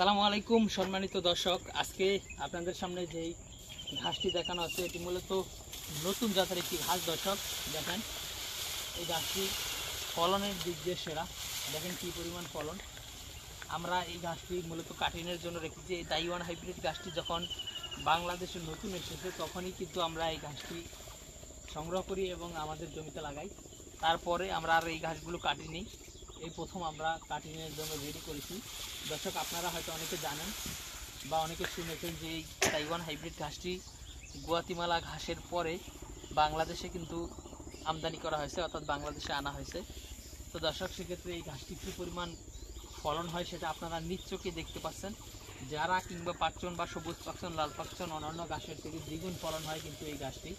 আসসালামু আলাইকুম সম্মানিত দর্শক, আজকে আপনাদের সামনে যেই ঘাসটি দেখানো হচ্ছে এটি মূলত নতুন জাতের একটি ঘাস। দর্শক দেখেন, এই ঘাসটি ফলনের দিক দিয়ে সেরা। দেখেন কী পরিমাণ ফলন। আমরা এই ঘাসটি মূলত কাটিংয়ের জন্য রেখেছি। এই তাইওয়ান হাইব্রিড ঘাসটি যখন বাংলাদেশে নতুন এসেছে তখনই কিন্তু আমরা এই ঘাসটি সংগ্রহ করি এবং আমাদের জমিতে লাগাই। তারপরে আমরা আর এই ঘাসগুলো কাটিনি, এই প্রথম আমরা কাটিংয়ের জন্য রেডি করেছি। দর্শক, আপনারা হয়তো অনেকে জানেন বা অনেকে শুনেছেন যে এই তাইওয়ান হাইব্রিড ঘাসটি গুয়াতিমালা ঘাসের পরে বাংলাদেশে কিন্তু আমদানি করা হয়েছে, অর্থাৎ বাংলাদেশে আনা হয়েছে। তো দর্শক, সেক্ষেত্রে এই ঘাসটি কী পরিমাণ ফলন হয় সেটা আপনারা নিজ চোখে দেখতে পাচ্ছেন। যারা কিংবা পাকচন বা সবুজ পাকচন, লাল পাকচন অন্যান্য ঘাসের থেকে দ্বিগুণ ফলন হয় কিন্তু এই ঘাসটি।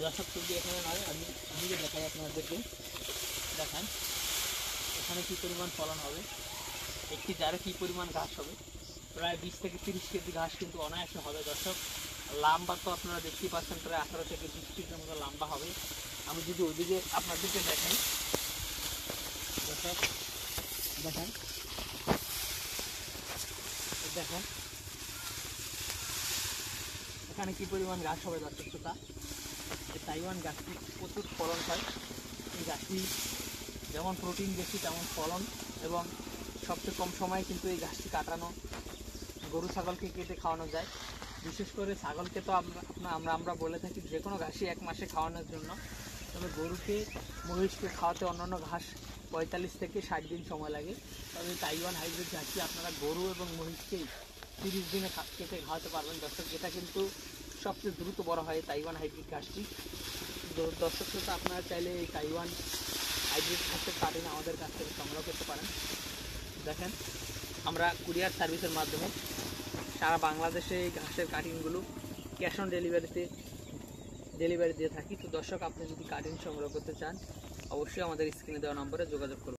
দর্শক, শুধু এখানে নয়, আমি নিজে দেখাই আপনাদেরকে। দেখান এখানে কী পরিমাণ ফলন হবে, একটি জারে কী পরিমাণ ঘাস হবে। প্রায় 20 থেকে 30 কেজি ঘাস কিন্তু অনায়াসে হবে। দর্শক, লম্বা তো আপনারা দেখতেই পাচ্ছেন, প্রায় 18 থেকে 20 ফিটের মতো লম্বা হবে। আমি যদি ওইদিকে আপনাদেরকে দেখাই, দর্শক দেখেন, দেখেন এখানে কী পরিমাণ ঘাস হবে। দর্শক শ্রোতা, এই তাইওয়ান গাছটি প্রচুর ফলন হয়। এই গাছটি যেমন প্রোটিন বেশি তেমন ফলন, এবং সবচেয়ে কম সময়ে কিন্তু এই ঘাসটি কাটানো। গরু ছাগলকে কেটে খাওয়ানো যায়। বিশেষ করে ছাগলকে তো আমরা বলে থাকি যে কোনো ঘাসই 1 মাসে খাওয়ানোর জন্য। তবে গরুকে, মহিষকে খাওয়াতে অন্যান্য ঘাস 45 থেকে 60 দিন সময় লাগে। তবে তাইওয়ান হাইব্রিড ঘাসটি আপনারা গরু এবং মহিষকেই 30 দিনে কেটে খাওয়াতে পারবেন। দর্শক, এটা কিন্তু সবচেয়ে দ্রুত বড় হয় তাইওয়ান হাইব্রিড ঘাসটি। দর্শক শ্রোতা, আপনারা চাইলে এই তাইওয়ান হাইব্রিড ঘাসের কাটিং আমাদের কাছ থেকে সংগ্রহ করতে পারেন। দেখেন, আমরা কুরিয়ার সার্ভিসের মাধ্যমে সারা বাংলাদেশে এই ঘাসের কাটিংগুলো ক্যাশ অন ডেলিভারি দিয়ে থাকি। তো দর্শক, আপনি যদি কাটিং সংগ্রহ করতে চান অবশ্যই আমাদের স্ক্রিনে দেওয়া নম্বরে যোগাযোগ করুন।